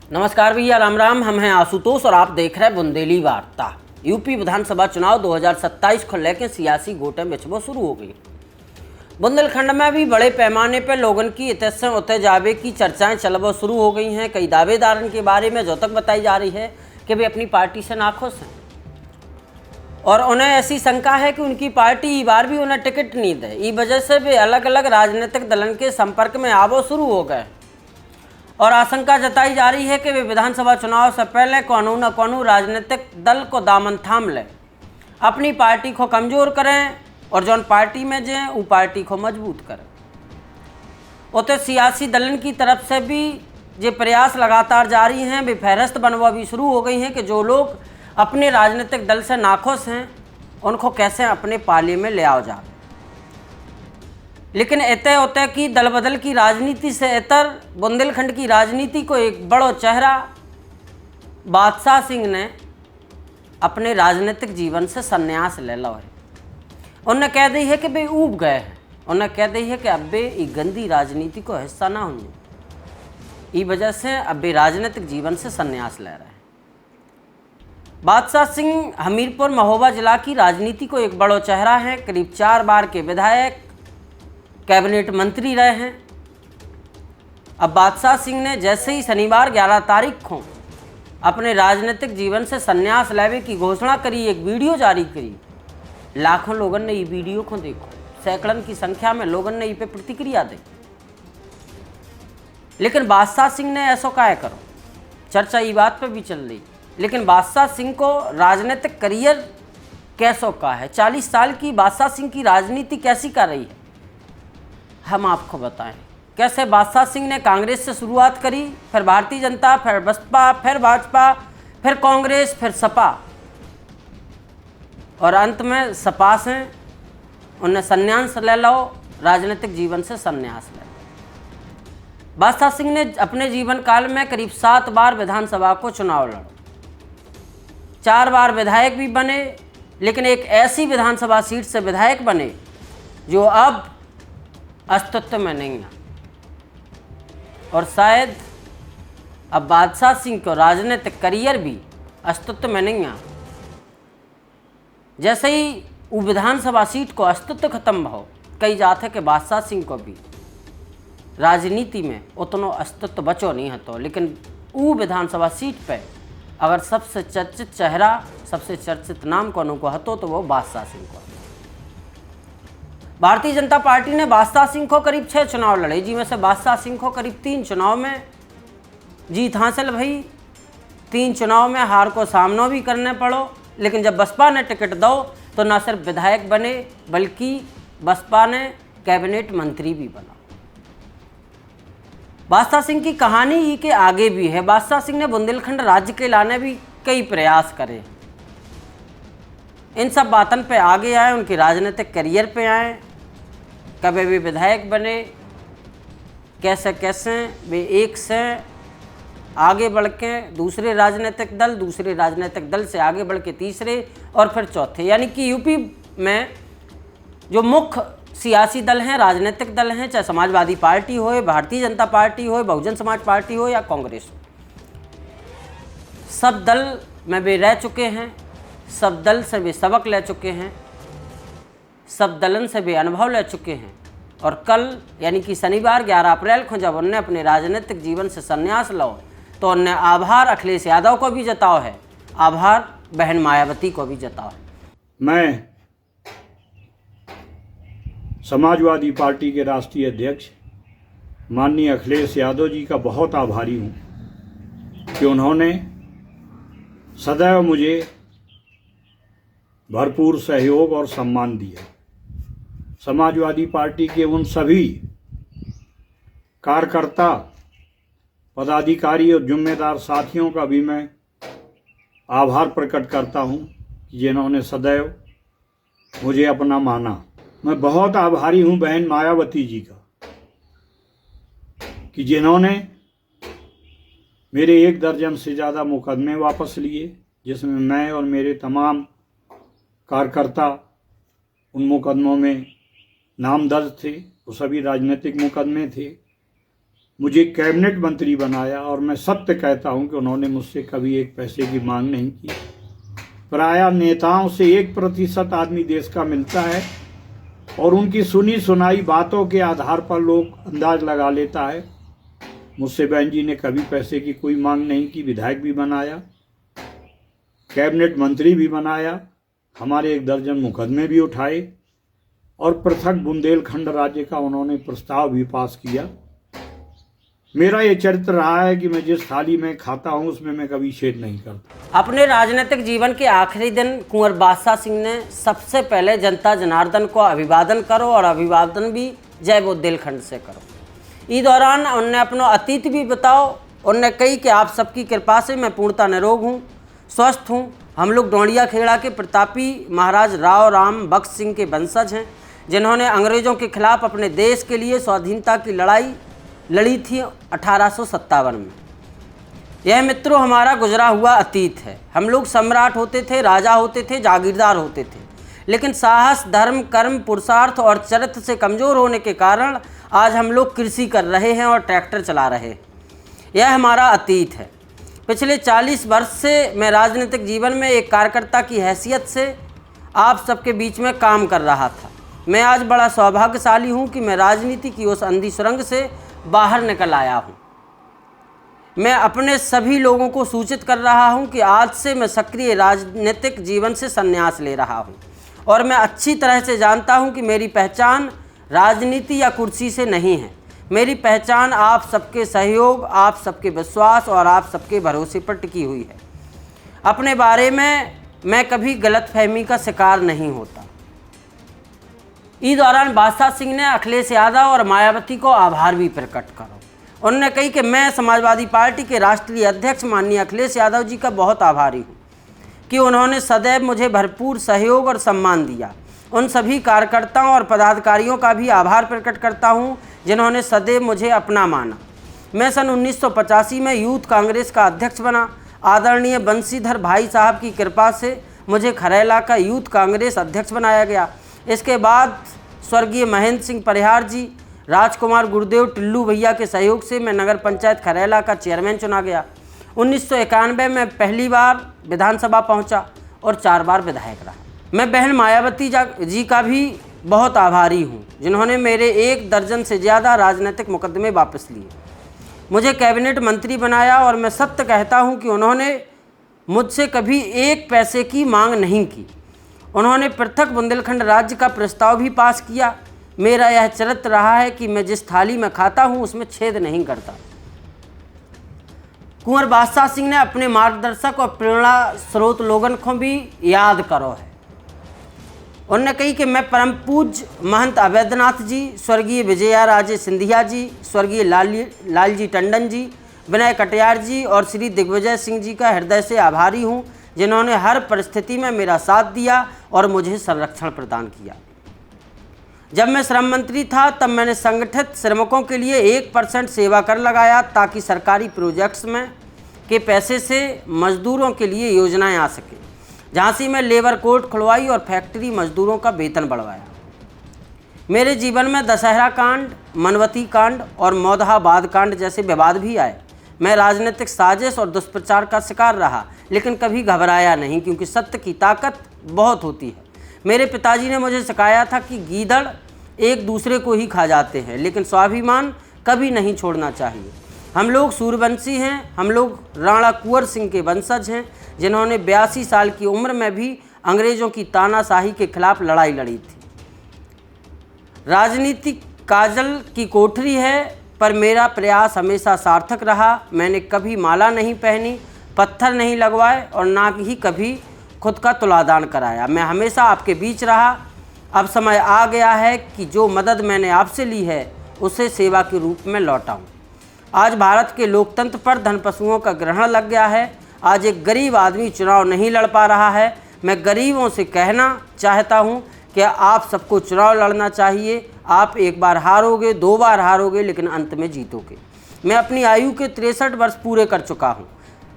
नमस्कार भैया, राम राम। हम हैं आशुतोष और आप देख रहे हैं बुंदेली वार्ता। यूपी विधानसभा चुनाव 2027 को लेकर सियासी गोटे बिछबो शुरू हो गई। बुंदेलखंड में भी बड़े पैमाने पर लोगों की इतने उतने जावे की चर्चाएं चलबो शुरू हो गई हैं। कई दावेदारों के बारे में जो तक बताई जा रही है कि वे अपनी पार्टी से नाखुश हैं और उन्हें ऐसी शंका है कि उनकी पार्टी इस बार भी उन्हें टिकट नहीं दे। इस वजह से वे अलग अलग राजनीतिक दलों के संपर्क में आवो शुरू हो गए और आशंका जताई जा रही है कि वे विधानसभा चुनाव से पहले कौनू न कौनू राजनीतिक दल को दामन थाम लें, अपनी पार्टी को कमज़ोर करें और जौन पार्टी में जाएं वो पार्टी को मजबूत करें। उतने सियासी दलन की तरफ से भी ये प्रयास लगातार जारी हैं। वे फहरिस्त बनवा भी शुरू हो गई हैं कि जो लोग अपने राजनीतिक दल से नाखुश हैं उनको कैसे अपने पाले में ले आओ जाए। लेकिन एते उते की दल बदल की राजनीति से इतर बुंदेलखंड की राजनीति को एक बड़ो चेहरा बादशाह सिंह ने अपने राजनीतिक जीवन से संन्यास ले लो है। उन्हें कह दी है कि वे ऊब गए हैं। उन्हें कह दी है कि अब वे ये गंदी राजनीति को हिस्सा ना होंगे। इस वजह से अब वे राजनीतिक जीवन से संन्यास ले रहे हैं। बादशाह सिंह हमीरपुर महोबा जिला की राजनीति को एक बड़ो चेहरा है। करीब 4 बार के विधायक, कैबिनेट मंत्री रहे हैं। अब बादशाह सिंह ने जैसे ही शनिवार 11 तारीख को अपने राजनीतिक जीवन से संन्यास लेने की घोषणा करी, एक वीडियो जारी करी। लाखों लोगों ने ये वीडियो को देखो, सैकड़ों की संख्या में लोगों ने इस पे प्रतिक्रिया दी। लेकिन बादशाह सिंह ने ऐसा काहे करो, चर्चा ये बात पे भी चल रही। लेकिन बादशाह सिंह को राजनीतिक करियर कैसो का है, 40 साल की बादशाह सिंह की राजनीति कैसी कर रही है, हम आपको बताएं। कैसे बादशाह सिंह ने कांग्रेस से शुरुआत करी, फिर भारतीय जनता, फिर बसपा, फिर भाजपा, फिर कांग्रेस, फिर सपा और अंत में सपा से उन्हें संन्यास ले लो, राजनीतिक जीवन से संन्यास ले। बादशाह सिंह ने अपने जीवन काल में करीब 7 बार विधानसभा को चुनाव लड़ा, 4 बार विधायक भी बने। लेकिन एक ऐसी विधानसभा सीट से विधायक बने जो अब अस्तित्व में नहीं है और शायद अब बादशाह सिंह को राजनीतिक करियर भी अस्तित्व में नहीं है। जैसे ही वो विधानसभा सीट को अस्तित्व खत्म हो, कई जात है कि बादशाह सिंह को भी राजनीति में उतना अस्तित्व बचो नहीं है। तो लेकिन वो विधानसभा सीट पे अगर सबसे चर्चित चेहरा, सबसे चर्चित नाम को हतो तो वो बादशाह सिंह को। भारतीय जनता पार्टी ने बादशाह सिंह को करीब 6 चुनाव लड़े, जिनमें से बादशाह सिंह को करीब 3 चुनाव में जीत हासिल भई। 3 चुनाव में हार को सामना भी करने पड़ो। लेकिन जब बसपा ने टिकट दो तो न सिर्फ विधायक बने बल्कि बसपा ने कैबिनेट मंत्री भी बना। बादशाह सिंह की कहानी ही के आगे भी है। बादशाह सिंह ने बुंदेलखंड राज्य के लाने भी कई प्रयास करे। इन सब बातों पे आगे आए, उनके राजनीतिक करियर पे आए। कभी वे विधायक बने, कैसे कैसे वे एक से आगे बढ़ के दूसरे राजनीतिक दल से आगे बढ़ के तीसरे और फिर चौथे। यानी कि यूपी में जो मुख्य सियासी दल हैं, राजनीतिक दल हैं, चाहे समाजवादी पार्टी हो, भारतीय जनता पार्टी हो, बहुजन समाज पार्टी हो या कांग्रेस हो, सब दल में वे रह चुके हैं। सब दल से वे सबक ले चुके हैं, सब दलन से वे अनुभव ले चुके हैं। और कल यानी कि शनिवार 11 अप्रैल को जब उन्होंने अपने राजनीतिक जीवन से संन्यास लो तो उन्हें आभार अखिलेश यादव को भी जताओ है, आभार बहन मायावती को भी जताओ है। मैं समाजवादी पार्टी के राष्ट्रीय अध्यक्ष माननीय अखिलेश यादव जी का बहुत आभारी हूँ कि उन्होंने सदैव मुझे भरपूर सहयोग और सम्मान दिया। समाजवादी पार्टी के उन सभी कार्यकर्ता, पदाधिकारी और जिम्मेदार साथियों का भी मैं आभार प्रकट करता हूं जिन्होंने सदैव मुझे अपना माना। मैं बहुत आभारी हूं बहन मायावती जी का कि जिन्होंने मेरे 1 दर्जन से ज़्यादा मुकदमे वापस लिए, जिसमें मैं और मेरे तमाम कार्यकर्ता उन मुकदमों में नाम दर्ज थे। वो सभी राजनीतिक मुकदमे थे। मुझे कैबिनेट मंत्री बनाया और मैं सत्य कहता हूं कि उन्होंने मुझसे कभी एक पैसे की मांग नहीं की। प्रायः नेताओं से 1% आदमी देश का मिलता है और उनकी सुनी सुनाई बातों के आधार पर लोग अंदाज लगा लेता है। मुझसे बहन जी ने कभी पैसे की कोई मांग नहीं की। विधायक भी बनाया, कैबिनेट मंत्री भी बनाया, हमारे 1 दर्जन मुकदमे भी उठाए और पृथक बुंदेलखंड राज्य का उन्होंने प्रस्ताव भी पास किया। मेरा ये चरित्र रहा है कि मैं जिस थाली में खाता हूं उसमें मैं कभी छेद नहीं करता। अपने राजनीतिक जीवन के आखिरी दिन कुंवर बादशाह सिंह ने सबसे पहले जनता जनार्दन को अभिवादन करो और अभिवादन भी जय बुंदेलखंड से करो। इस दौरान उनने अपना अतीत भी बताओ। उनने कही कि आप सबकी कृपा से मैं पूर्णतः निरोग हूँ, स्वस्थ हूँ। हम लोग डोंडिया खेड़ा के प्रतापी महाराज राव राम बख्श सिंह के वंशज हैं, जिन्होंने अंग्रेज़ों के खिलाफ अपने देश के लिए स्वाधीनता की लड़ाई लड़ी थी 1857 में। यह मित्रों हमारा गुजरा हुआ अतीत है। हम लोग सम्राट होते थे, राजा होते थे, जागीरदार होते थे, लेकिन साहस, धर्म, कर्म, पुरुषार्थ और चरित्र से कमज़ोर होने के कारण आज हम लोग कृषि कर रहे हैं और ट्रैक्टर चला रहे हैं। यह हमारा अतीत है। पिछले 40 वर्ष से मैं राजनीतिक जीवन में एक कार्यकर्ता की हैसियत से आप सबके बीच में काम कर रहा था। मैं आज बड़ा सौभाग्यशाली हूँ कि मैं राजनीति की उस अंधी सुरंग से बाहर निकल आया हूँ। मैं अपने सभी लोगों को सूचित कर रहा हूँ कि आज से मैं सक्रिय राजनीतिक जीवन से संन्यास ले रहा हूँ और मैं अच्छी तरह से जानता हूँ कि मेरी पहचान राजनीति या कुर्सी से नहीं है। मेरी पहचान आप सबके सहयोग, आप सबके विश्वास और आप सबके भरोसे पर टिकी हुई है। अपने बारे में मैं कभी गलतफहमी का शिकार नहीं होता। इस दौरान बादशाह सिंह ने अखिलेश यादव और मायावती को आभार भी प्रकट करो। उन्होंने कही कि मैं समाजवादी पार्टी के राष्ट्रीय अध्यक्ष माननीय अखिलेश यादव जी का बहुत आभारी हूँ कि उन्होंने सदैव मुझे भरपूर सहयोग और सम्मान दिया। उन सभी कार्यकर्ताओं और पदाधिकारियों का भी आभार प्रकट करता हूँ जिन्होंने सदैव मुझे अपना माना। मैं सन 1985 में यूथ कांग्रेस का अध्यक्ष बना। आदरणीय बंशीधर भाई साहब की कृपा से मुझे खरेला का यूथ कांग्रेस अध्यक्ष बनाया गया। इसके बाद स्वर्गीय महेंद्र सिंह परिहार जी, राजकुमार गुरुदेव टिल्लू भैया के सहयोग से मैं नगर पंचायत खरेला का चेयरमैन चुना गया। 1991 में पहली बार विधानसभा पहुंचा और 4 बार विधायक रहा। मैं बहन मायावती जी का भी बहुत आभारी हूं, जिन्होंने मेरे 1 दर्जन से ज़्यादा राजनीतिक मुकदमे वापस लिए, मुझे कैबिनेट मंत्री बनाया और मैं सत्य कहता हूं कि उन्होंने मुझसे कभी 1 पैसे की मांग नहीं की। उन्होंने पृथक बुंदेलखंड राज्य का प्रस्ताव भी पास किया। मेरा यह चरित्र रहा है कि मैं जिस थाली में खाता हूं उसमें छेद नहीं करता। कुंवर बादशाह सिंह ने अपने मार्गदर्शक और प्रेरणा स्रोत लोगन को भी याद करो है। उन्होंने कही कि मैं परम पूज्य महंत अवैधनाथ जी, स्वर्गीय विजया राजे सिंधिया जी, स्वर्गीय लालजी टंडन जी, विनय कटियार जी और श्री दिग्विजय सिंह जी का हृदय से आभारी हूँ, जिन्होंने हर परिस्थिति में मेरा साथ दिया और मुझे संरक्षण प्रदान किया। जब मैं श्रम मंत्री था तब मैंने संगठित श्रमिकों के लिए 1% सेवा कर लगाया ताकि सरकारी प्रोजेक्ट्स में के पैसे से मजदूरों के लिए योजनाएं आ सके। झांसी में लेबर कोर्ट खुलवाई और फैक्ट्री मजदूरों का वेतन बढ़वाया। मेरे जीवन में दशहरा कांड, मनवती कांड और मौदहाबाद कांड जैसे विवाद भी आए। मैं राजनीतिक साजिश और दुष्प्रचार का शिकार रहा, लेकिन कभी घबराया नहीं, क्योंकि सत्य की ताकत बहुत होती है। मेरे पिताजी ने मुझे सिखाया था कि गीदड़ एक दूसरे को ही खा जाते हैं, लेकिन स्वाभिमान कभी नहीं छोड़ना चाहिए। हम लोग सूर्यवंशी हैं, हम लोग राणा कुंवर सिंह के वंशज हैं, जिन्होंने 82 साल की उम्र में भी अंग्रेज़ों की तानाशाही के खिलाफ लड़ाई लड़ी थी। राजनीति काजल की कोठरी है, पर मेरा प्रयास हमेशा सार्थक रहा। मैंने कभी माला नहीं पहनी, पत्थर नहीं लगवाए और ना ही कभी खुद का तुलादान कराया। मैं हमेशा आपके बीच रहा। अब समय आ गया है कि जो मदद मैंने आपसे ली है उसे सेवा के रूप में लौटाऊं। आज भारत के लोकतंत्र पर धनपशुओं का ग्रहण लग गया है। आज एक गरीब आदमी चुनाव नहीं लड़ पा रहा है। मैं गरीबों से कहना चाहता हूं कि आप सबको चुनाव लड़ना चाहिए। आप 1 बार हारोगे, 2 बार हारोगे, लेकिन अंत में जीतोगे। मैं अपनी आयु के 63 वर्ष पूरे कर चुका हूँ।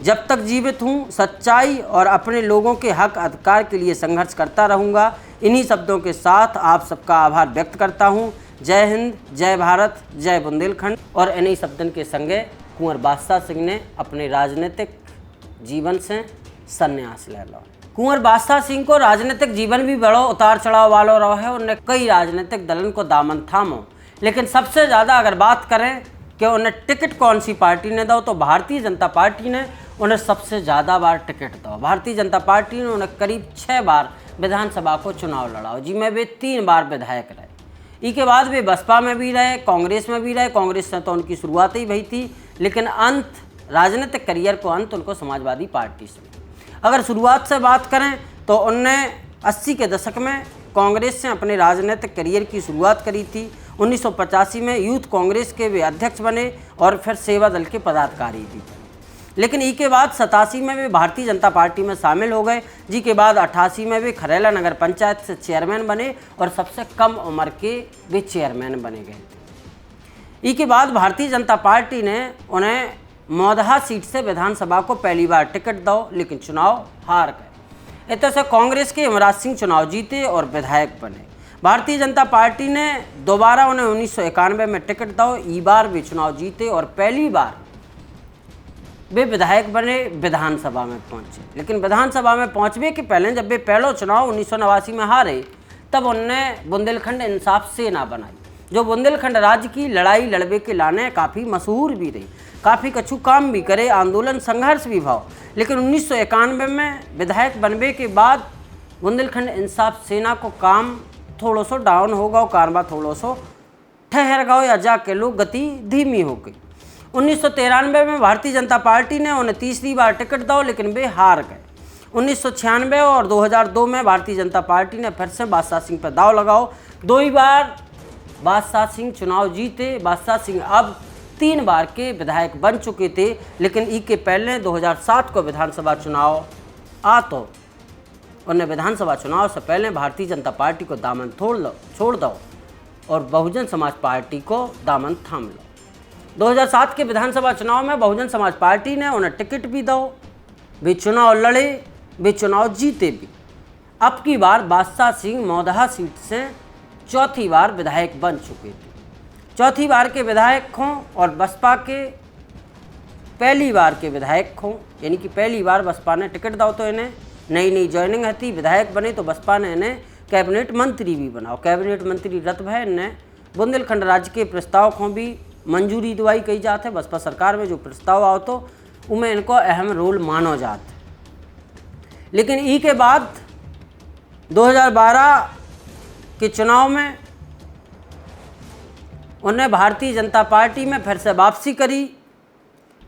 जब तक जीवित हूँ सच्चाई और अपने लोगों के हक अधिकार के लिए संघर्ष करता रहूँगा। इन्हीं शब्दों के साथ आप सबका आभार व्यक्त करता हूँ। जय हिंद, जय भारत, जय बुंदेलखंड। और इन्हीं शब्दन के संगे कुंवर बादशाह सिंह ने अपने राजनीतिक जीवन से संन्यास ले लो। कुंवर बादशाह सिंह को राजनीतिक जीवन भी बड़ो उतार चढ़ाव वालो रहो है। उन्हें कई राजनीतिक दलन को दामन थामो, लेकिन सबसे ज़्यादा अगर बात करें कि उन्हें टिकट कौन सी पार्टी ने दो, तो भारतीय जनता पार्टी ने उन्हें सबसे ज़्यादा बार टिकट दो। भारतीय जनता पार्टी ने उन्हें करीब 6 बार विधानसभा को चुनाव लड़ाओ, जिसमें वे 3 बार विधायक रहे। इसके बाद वे बसपा में भी रहे, कांग्रेस में भी रहे। कांग्रेस से तो उनकी शुरुआत ही भई थी, लेकिन अंत राजनीतिक करियर को अंत उनको समाजवादी पार्टी से। अगर शुरुआत से बात करें तो उनने 80 के दशक में कांग्रेस से अपने राजनीतिक करियर की शुरुआत करी थी। 1985 में यूथ कांग्रेस के वे अध्यक्ष बने और फिर सेवा दल के पदाधिकारी भी थे। लेकिन इसके बाद 87 में वे भारतीय जनता पार्टी में शामिल हो गए, जिसके बाद 88 में वे खरेला नगर पंचायत से चेयरमैन बने और सबसे कम उम्र के वे चेयरमैन बने गए थे। इसके बाद भारतीय जनता पार्टी ने उन्हें मौदहा सीट से विधानसभा को पहली बार टिकट दो, लेकिन चुनाव हार गए। इस तरह से कांग्रेस के यमराज सिंह चुनाव जीते और विधायक बने। भारतीय जनता पार्टी ने दोबारा उन्हें 1991 में टिकट दो, इस बार वे चुनाव जीते और पहली बार वे विधायक बने, विधानसभा में पहुंचे। लेकिन विधानसभा में पहुंचने के पहले जब वे पहला चुनाव 1989 में हारे, तब उनने बुंदेलखंड इंसाफ सेना बनाई, जो बुंदेलखंड राज्य की लड़ाई लड़बे के लाने काफ़ी मशहूर भी रही, काफ़ी कछु काम भी करे, आंदोलन संघर्ष भी भाव। लेकिन 1991 में विधायक बनने के बाद बुंदेलखंड इंसाफ सेना को काम थोड़ा सो डाउन हो गया, कारवा थोड़ा सो ठहर गया या जाके लोग गति धीमी हो गई। 1993 में भारतीय जनता पार्टी ने उन्हें तीसरी बार टिकट दो, लेकिन वे हार गए। 1996 और 2002 में भारतीय जनता पार्टी ने फिर से बादशाह सिंह पर दाव लगाओ। 2 ही बार बादशाह सिंह चुनाव जीते। बादशाह सिंह अब 3 बार के विधायक बन चुके थे, लेकिन इसके पहले 2007 को विधानसभा चुनाव तो उन्हें विधानसभा चुनाव से पहले भारतीय जनता पार्टी को दामन छोड़ दो और बहुजन समाज पार्टी को दामन थाम लो। 2007 के विधानसभा चुनाव में बहुजन समाज पार्टी ने उन्हें टिकट भी दो, वे चुनाव लड़े, वे चुनाव जीते भी। अब की बार बादशाह सिंह मौदहा सीट से चौथी बार विधायक बन चुके थे। चौथी बार के विधायक हों और बसपा के पहली बार के विधायक हों, यानी कि पहली बार बसपा ने टिकट दो तो इन्हें नई ज्वाइनिंग थी, विधायक बने तो बसपा ने इन्हें कैबिनेट मंत्री भी बनाओ। कैबिनेट मंत्री रत भय इन्हें बुंदेलखंड राज्य के प्रस्ताव को भी मंजूरी दवाई कही जाते। बसपा सरकार में जो प्रस्ताव आओ तो उनमें इनको अहम रोल मानो जाते। लेकिन ई के बाद 2012 के चुनाव में उन्हें भारतीय जनता पार्टी में फिर से वापसी करी,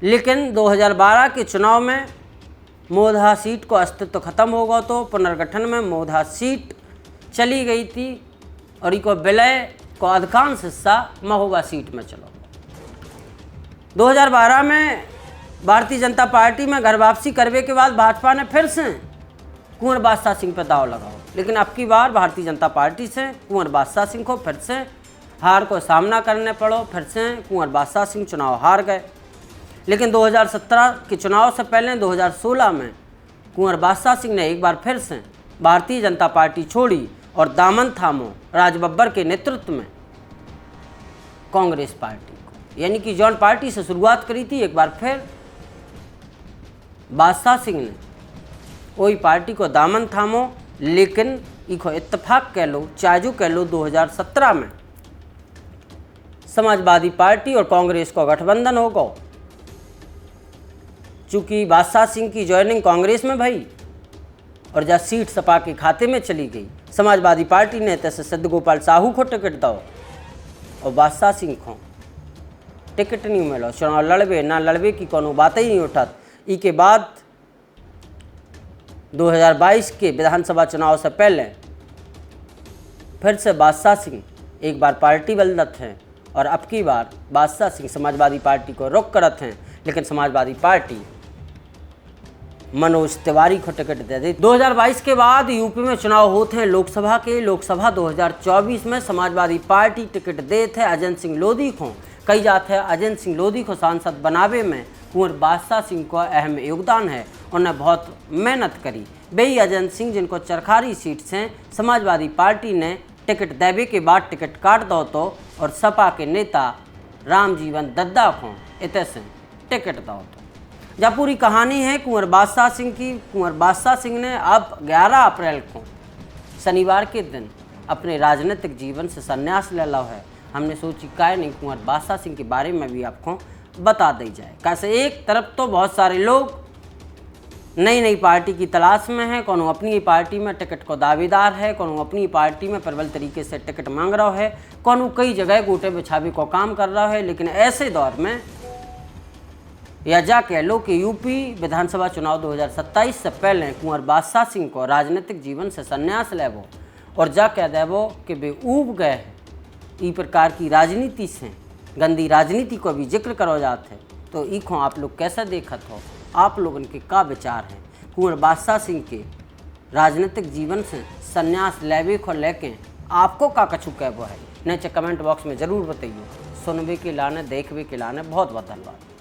लेकिन 2012 के चुनाव में मौदहा सीट को अस्तित्व खत्म हो गया, तो पुनर्गठन में मौदहा सीट चली गई थी और इको विलय को अधिकांश हिस्सा महोबा सीट में चलो। 2012 में भारतीय जनता पार्टी में घर वापसी करने के बाद भाजपा ने फिर से कुंवर बादशाह सिंह पर दाव लगाओ, लेकिन अब की बार भारतीय जनता पार्टी से कुंवर बादशाह सिंह को फिर से हार को सामना करने पड़ो। फिर से कुंवर बादशाह सिंह चुनाव हार गए। लेकिन 2017 के चुनाव से पहले 2016 में कुंवर बादशाह सिंह ने एक बार फिर से भारतीय जनता पार्टी छोड़ी और दामन थामो राजबब्बर के नेतृत्व में कांग्रेस पार्टी को, यानी कि जॉन पार्टी से शुरुआत करी थी। एक बार फिर बादशाह सिंह ने वही पार्टी को दामन थामो, लेकिन इको इत्तेफाक कह लो, चाजू कह लो, 2017 में समाजवादी पार्टी और कांग्रेस का गठबंधन हो गया। चूंकि बादशाह सिंह की ज्वाइनिंग कांग्रेस में भई और जब सीट सपा के खाते में चली गई, समाजवादी पार्टी ने तैसे सिद्ध गोपाल साहू को टिकट दो और बादशाह सिंह को टिकट नहीं मिलो। चुनाव लड़बे ना लड़बे की कोनो बात ही नहीं उठत। ई के बाद 2022 के विधानसभा चुनाव से पहले फिर से बादशाह सिंह एक बार पार्टी बदलत हैं और अब की बार बादशाह सिंह समाजवादी पार्टी को रुख करत हैं, लेकिन समाजवादी पार्टी मनोज तिवारी को टिकट दे दी। 2022 के बाद यूपी में चुनाव होते हैं लोकसभा के। लोकसभा 2024 में समाजवादी पार्टी टिकट देते हैं अजय सिंह लोधी को। कही जाते हैं अजय सिंह लोधी को सांसद बनावे में कुंवर बादशाह सिंह का अहम योगदान है। उन्हें बहुत मेहनत करी। वही अजय सिंह जिनको चरखारी सीट से समाजवादी पार्टी ने टिकट देवे के बाद टिकट काट दो तो और सपा के नेता रामजीवन दद्दा को इतने से टिकट दो तो। जब पूरी कहानी है कुंवर बादशाह सिंह की। कुंवर बादशाह सिंह ने अब 11 अप्रैल को शनिवार के दिन अपने राजनीतिक जीवन से संन्यास ले लो है। हमने सोची काय नहीं कुंवर बादशाह सिंह के बारे में भी आपको बता दी जाए। कैसे एक तरफ तो बहुत सारे लोग नई नई पार्टी की तलाश में है, कौन अपनी पार्टी में टिकट को दावेदार है, कौन अपनी पार्टी में प्रबल तरीके से टिकट मांग रहा है, कौन कई जगह गोटे बिछावे को काम कर रहा है। लेकिन ऐसे दौर में या जा कह लो कि यूपी विधानसभा चुनाव 2027 से पहले कुंवर बादशाह सिंह को राजनीतिक जीवन से संन्यास लेवो और जा कह देवो कि वे ऊब गए हैं। ई प्रकार की राजनीति से गंदी राजनीति को भी जिक्र करो जाते तो इको आप लोग कैसे देखत हो, आप लोगों के का विचार हैं कुंवर बादशाह सिंह के राजनीतिक जीवन से संन्यास लेवे को लेके आपको का कछु कहबो है नीचे कमेंट बॉक्स में ज़रूर बताइए। सुनवे के लाने देखवे के लाने बहुत बहुत धन्यवाद।